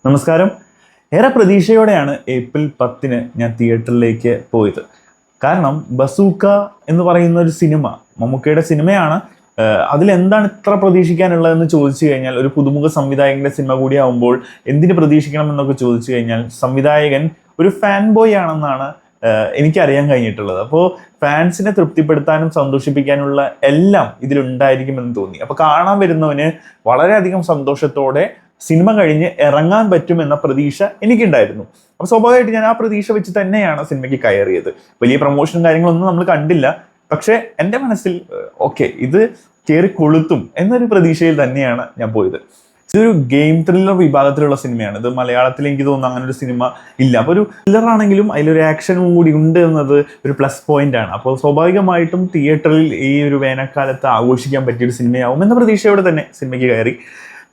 നമസ്കാരം. ഏറെ പ്രതീക്ഷയോടെയാണ് ഏപ്രിൽ 10 ഞാൻ തിയേറ്ററിലേക്ക് പോയത്. കാരണം ബസൂക്ക എന്ന് പറയുന്ന ഒരു സിനിമ, മമ്മൂക്കയുടെ സിനിമയാണ്. അതിലെന്താണ് ഇത്ര പ്രതീക്ഷിക്കാനുള്ളതെന്ന് ചോദിച്ചു കഴിഞ്ഞാൽ, ഒരു പുതുമുഖ സംവിധായകന്റെ സിനിമ കൂടിയാവുമ്പോൾ എന്തിന് പ്രതീക്ഷിക്കണം എന്നൊക്കെ ചോദിച്ചു കഴിഞ്ഞാൽ, സംവിധായകൻ ഒരു ഫാൻ ബോയ് ആണെന്നാണ് എനിക്കറിയാൻ കഴിഞ്ഞിട്ടുള്ളത്. അപ്പോൾ ഫാൻസിനെ തൃപ്തിപ്പെടുത്താനും സന്തോഷിപ്പിക്കാനുള്ള എല്ലാം ഇതിലുണ്ടായിരിക്കുമെന്ന് തോന്നി. അപ്പോൾ കാണാൻ വരുന്നവന് വളരെയധികം സന്തോഷത്തോടെ സിനിമ കഴിഞ്ഞ് ഇറങ്ങാൻ പറ്റുമെന്ന പ്രതീക്ഷ എനിക്കുണ്ടായിരുന്നു. അപ്പോൾ സ്വാഭാവികമായിട്ട് ഞാൻ ആ പ്രതീക്ഷ വെച്ച് തന്നെയാണ് സിനിമയ്ക്ക് കയറിയത്. വലിയ പ്രൊമോഷനും കാര്യങ്ങളൊന്നും നമ്മൾ കണ്ടില്ല. പക്ഷെ എൻ്റെ മനസ്സിൽ ഓക്കെ, ഇത് കയറി കൊളുത്തും എന്നൊരു പ്രതീക്ഷയിൽ തന്നെയാണ് ഞാൻ പോയത്. ഇതൊരു ഗെയിം ത്രില്ലർ വിഭാഗത്തിലുള്ള സിനിമയാണ്. ഇത് മലയാളത്തിൽ എനിക്ക് തോന്നുന്നു അങ്ങനെ ഒരു സിനിമ ഇല്ല. അപ്പോൾ ഒരു ത്രില്ലർ ആണെങ്കിലും അതിലൊരു ആക്ഷനും കൂടി ഉണ്ട് എന്നത് ഒരു പ്ലസ് പോയിന്റ് ആണ്. അപ്പോൾ സ്വാഭാവികമായിട്ടും തിയേറ്ററിൽ ഈ ഒരു വേനൽക്കാലത്ത് ആഘോഷിക്കാൻ പറ്റിയൊരു സിനിമയാവും എന്ന പ്രതീക്ഷയോടെ തന്നെ സിനിമയ്ക്ക് കയറി.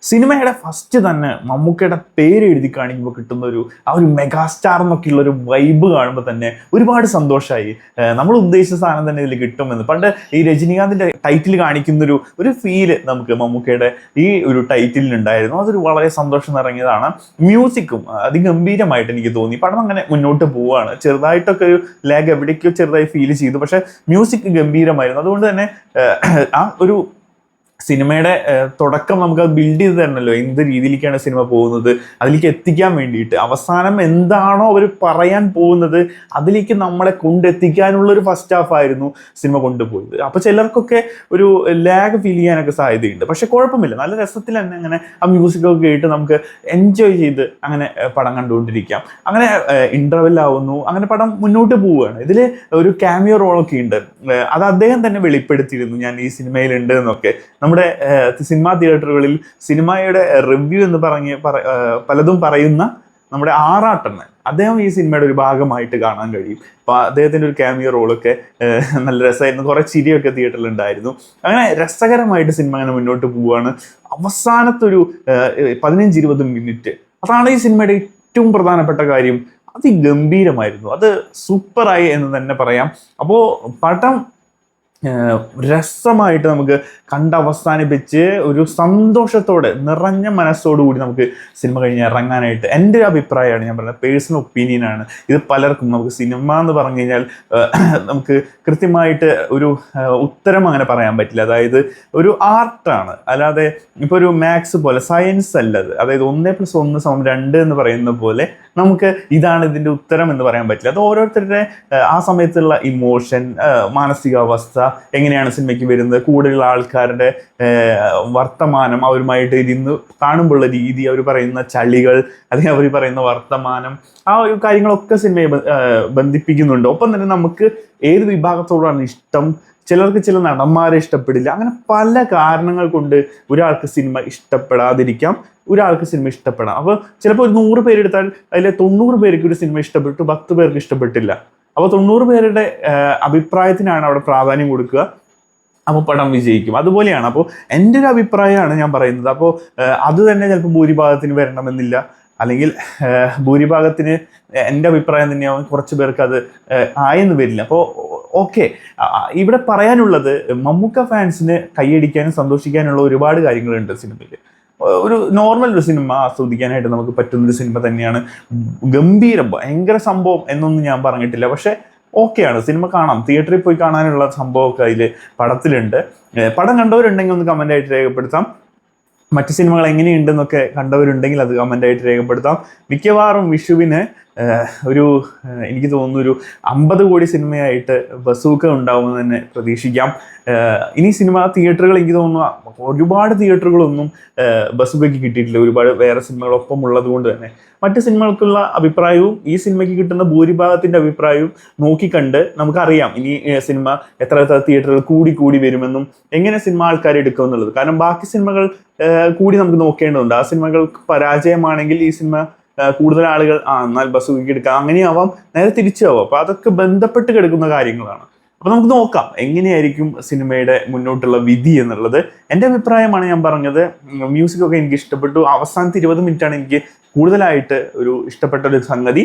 സിനിമയുടെ ഫസ്റ്റ് തന്നെ മമ്മൂക്കയുടെ പേര് എഴുതി കാണിക്കുമ്പോൾ കിട്ടുന്ന ആ ഒരു മെഗാസ്റ്റാർ എന്നൊക്കെയുള്ള ഒരു വൈബ് കാണുമ്പോൾ തന്നെ ഒരുപാട് സന്തോഷമായി. നമ്മൾ ഉദ്ദേശിച്ച സാധനം തന്നെ ഇതിൽ കിട്ടുമെന്ന്. പണ്ട് ഈ രജനീകാന്തിന്റെ ടൈറ്റിൽ കാണിക്കുന്ന ഒരു ഫീല് നമുക്ക് മമ്മൂക്കയുടെ ഈ ഒരു ടൈറ്റിലുണ്ടായിരുന്നു. അതൊരു വളരെ സന്തോഷം നിറങ്ങിയതാണ്. മ്യൂസിക്കും അതിഗംഭീരമായിട്ട് എനിക്ക് തോന്നി. പടം അങ്ങനെ മുന്നോട്ട് പോവുകയാണ്. ചെറുതായിട്ടൊക്കെ ഒരു ലാഗ് എവിടേക്കോ ചെറുതായി ഫീൽ ചെയ്തു, പക്ഷെ മ്യൂസിക് ഗംഭീരമായിരുന്നു. അതുകൊണ്ട് തന്നെ ആ ഒരു സിനിമയുടെ തുടക്കം നമുക്ക് അത് ബിൽഡ് ചെയ്ത് തരണമല്ലോ, എന്ത് രീതിയിലേക്കാണ് സിനിമ പോകുന്നത്, അതിലേക്ക് എത്തിക്കാൻ വേണ്ടിയിട്ട് അവസാനം എന്താണോ അവർ പറയാൻ പോകുന്നത് അതിലേക്ക് നമ്മളെ കൊണ്ടെത്തിക്കാനുള്ള ഒരു ഫസ്റ്റ് ഹാഫ് ആയിരുന്നു സിനിമ കൊണ്ടുപോയത്. അപ്പോൾ ചിലർക്കൊക്കെ ഒരു ലാഗ് ഫീൽ ചെയ്യാനൊക്കെ സാധ്യതയുണ്ട്. പക്ഷെ കുഴപ്പമില്ല, നല്ല രസത്തിൽ തന്നെ അങ്ങനെ ആ മ്യൂസിക്കൊക്കെ കേട്ട് നമുക്ക് എൻജോയ് ചെയ്ത് അങ്ങനെ പടം കണ്ടുകൊണ്ടിരിക്കാം. അങ്ങനെ ഇന്റർവെൽ ആവുന്നു, അങ്ങനെ പടം മുന്നോട്ട് പോവുകയാണ്. ഇതിൽ ഒരു ക്യാമിയോ റോളൊക്കെ ഉണ്ട്. അത് അദ്ദേഹം തന്നെ വെളിപ്പെടുത്തിയിരുന്നു, ഞാൻ ഈ സിനിമയിലുണ്ട് എന്നൊക്കെ. നമ്മുടെ സിനിമാ തിയേറ്ററുകളിൽ സിനിമയുടെ റിവ്യൂ എന്ന് പലതും പറയുന്ന നമ്മുടെ ആറാട്ടണ്ണൻ, അദ്ദേഹം ഈ സിനിമയുടെ ഒരു ഭാഗമായിട്ട് കാണാൻ കഴിയും. അപ്പൊ അദ്ദേഹത്തിന്റെ ഒരു ക്യാമിയോ റോളൊക്കെ നല്ല രസമായിരുന്നു. കുറെ ചിരിയൊക്കെ തിയേറ്ററിൽ ഉണ്ടായിരുന്നു. അങ്ങനെ രസകരമായിട്ട് സിനിമ അങ്ങനെ മുന്നോട്ട് പോവുകയാണ്. അവസാനത്തൊരു 15-20 മിനിറ്റ്, അതാണ് ഈ സിനിമയുടെ ഏറ്റവും പ്രധാനപ്പെട്ട കാര്യം. അതിഗംഭീരമായിരുന്നു. അത് സൂപ്പറായി എന്ന് തന്നെ പറയാം. അപ്പോൾ പടം രസമായിട്ട് നമുക്ക് കണ്ടവസാനിപ്പിച്ച് ഒരു സന്തോഷത്തോടെ നിറഞ്ഞ മനസ്സോടുകൂടി നമുക്ക് സിനിമ കഴിഞ്ഞ് ഇറങ്ങാനായിട്ട് എൻ്റെ ഒരു അഭിപ്രായമാണ്, ഞാൻ പറയുന്നത് പേഴ്സണൽ ഒപ്പീനിയനാണ്. ഇത് പലർക്കും നമുക്ക് സിനിമ എന്ന് പറഞ്ഞു കഴിഞ്ഞാൽ നമുക്ക് കൃത്യമായിട്ട് ഒരു ഉത്തരം അങ്ങനെ പറയാൻ പറ്റില്ല. അതായത് ഒരു ആർട്ടാണ്, അല്ലാതെ ഇപ്പോൾ ഒരു മാത്സ് പോലെ സയൻസ് അല്ലത്. അതായത് 1+1=2 എന്ന് പറയുന്ന പോലെ നമുക്ക് ഇതാണ് ഇതിൻ്റെ ഉത്തരം എന്ന് പറയാൻ പറ്റില്ല. അത് ഓരോരുത്തരുടെ ആ സമയത്തുള്ള ഇമോഷൻ, മാനസികാവസ്ഥ, എങ്ങനെയാണ് സിനിമയ്ക്ക് വരുന്നത്, കൂടുതലുള്ള ആൾക്കാരുടെ വർത്തമാനം, അവരുമായിട്ട് ഇരുന്ന് കാണുമ്പോഴുള്ള രീതി, അവർ പറയുന്ന ചളികൾ, അല്ലെങ്കിൽ അവർ പറയുന്ന വർത്തമാനം, ആ ഒരു കാര്യങ്ങളൊക്കെ സിനിമയെ ബന്ധിപ്പിക്കുന്നുണ്ട്. ഒപ്പം തന്നെ നമുക്ക് ഏത് വിഭാഗത്തോടാണ് ഇഷ്ടം, ചിലർക്ക് ചില നടന്മാരെ ഇഷ്ടപ്പെടില്ല. അങ്ങനെ പല കാരണങ്ങൾ കൊണ്ട് ഒരാൾക്ക് സിനിമ ഇഷ്ടപ്പെടാതിരിക്കാം, ഒരാൾക്ക് സിനിമ ഇഷ്ടപ്പെടാം. അപ്പോൾ ചിലപ്പോൾ ഒരു 100 പേരെടുത്താൽ അതിൽ 90 പേർക്ക് ഒരു സിനിമ ഇഷ്ടപ്പെട്ടു, 10 പേർക്ക് ഇഷ്ടപ്പെട്ടില്ല. അപ്പോൾ 90 പേരുടെ അഭിപ്രായത്തിനാണ് അവിടെ പ്രാധാന്യം കൊടുക്കുക. അപ്പോൾ പടം വിജയിക്കും. അതുപോലെയാണ്. അപ്പോൾ എൻ്റെ ഒരു അഭിപ്രായമാണ് ഞാൻ പറയുന്നത്. അപ്പോൾ അത് തന്നെ ചിലപ്പോൾ ഭൂരിഭാഗത്തിന് വരണമെന്നില്ല, അല്ലെങ്കിൽ ഭൂരിഭാഗത്തിന് എൻ്റെ അഭിപ്രായം തന്നെയാവും, കുറച്ച് പേർക്ക് അത് ആയെന്ന് വരില്ല. അപ്പോൾ ഓക്കെ, ഇവിടെ പറയാനുള്ളത് മമ്മൂക്ക ഫാൻസിന് കൈയടിക്കാനും സന്തോഷിക്കാനുള്ള ഒരുപാട് കാര്യങ്ങളുണ്ട് സിനിമയിൽ. ഒരു നോർമൽ ഒരു സിനിമ ആസ്വദിക്കാനായിട്ട് നമുക്ക് പറ്റുന്നൊരു സിനിമ തന്നെയാണ്. ഗംഭീരം, ഭയങ്കര സംഭവം എന്നൊന്നും ഞാൻ പറഞ്ഞിട്ടില്ല. പക്ഷെ ഓക്കെയാണ്, സിനിമ കാണാം. തിയേറ്ററിൽ പോയി കാണാനുള്ള സംഭവമൊക്കെ അതിൽ പടത്തിലുണ്ട്. പടം കണ്ടവരുണ്ടെങ്കിൽ ഒന്ന് കമൻ്റായിട്ട് രേഖപ്പെടുത്താം. മറ്റ് സിനിമകൾ എങ്ങനെയുണ്ടെന്നൊക്കെ കണ്ടവരുണ്ടെങ്കിൽ അത് കമൻ്റായിട്ട് രേഖപ്പെടുത്താം. മിക്കവാറും വിഷുവിന് എനിക്ക് തോന്നുന്നു ഒരു 50 കോടി സിനിമയായിട്ട് ബസൂക്ക ഉണ്ടാവുമെന്ന് തന്നെ പ്രതീക്ഷിക്കാം. ഇനി സിനിമ തിയേറ്ററുകൾ എനിക്ക് തോന്നുന്നു ഒരുപാട് തിയേറ്ററുകളൊന്നും ബസൂക്കയ്ക്ക് കിട്ടിയിട്ടില്ല. ഒരുപാട് വേറെ സിനിമകളൊപ്പം ഉള്ളത് കൊണ്ട് തന്നെ മറ്റ് സിനിമകൾക്കുള്ള അഭിപ്രായവും ഈ സിനിമയ്ക്ക് കിട്ടുന്ന ഭൂരിഭാഗത്തിന്റെ അഭിപ്രായവും നോക്കിക്കണ്ട് നമുക്കറിയാം ഇനി സിനിമ എത്ര തിയേറ്ററുകൾ കൂടി വരുമെന്നും എങ്ങനെ സിനിമ ആൾക്കാർ എടുക്കുമെന്നുള്ളത്. കാരണം ബാക്കി സിനിമകൾ കൂടി നമുക്ക് നോക്കേണ്ടതുണ്ട്. ആ സിനിമകൾ പരാജയമാണെങ്കിൽ ഈ സിനിമ കൂടുതൽ ആളുകൾ എന്നാൽ ബസൂക്കയ്ക്ക് എടുക്കാം, അങ്ങനെയാവാം, നേരെ തിരിച്ചാവാം. അപ്പോൾ അതൊക്കെ ബന്ധപ്പെട്ട് കിടക്കുന്ന കാര്യങ്ങളാണ്. അപ്പോൾ നമുക്ക് നോക്കാം എങ്ങനെയായിരിക്കും സിനിമയുടെ മുന്നോട്ടുള്ള വിധി എന്നുള്ളത്. എൻ്റെ അഭിപ്രായമാണ് ഞാൻ പറഞ്ഞത്. മ്യൂസിക്കൊക്കെ എനിക്ക് ഇഷ്ടപ്പെട്ടു. അവസാനത്തെ 20 മിനിറ്റാണ് എനിക്ക് കൂടുതലായിട്ട് ഒരു ഇഷ്ടപ്പെട്ട ഒരു സംഗതി.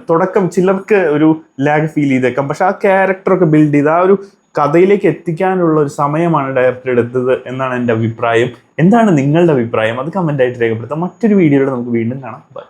തുടക്കം ചിലർക്ക് ഒരു ലാഗ് ഫീൽ ചെയ്തേക്കാം, പക്ഷെ ആ ക്യാരക്ടറൊക്കെ ബിൽഡ് ചെയ്ത് ആ ഒരു കഥയിലേക്ക് എത്തിക്കാനുള്ള ഒരു സമയമാണ് ഡയറക്ടർ എടുത്തത് എന്നാണ് എൻ്റെ അഭിപ്രായം. എന്താണ് നിങ്ങളുടെ അഭിപ്രായം? അത് കമൻ്റായിട്ട് രേഖപ്പെടുത്താം. മറ്റൊരു വീഡിയോയിലൂടെ നമുക്ക് വീണ്ടും കാണാം. ബൈ.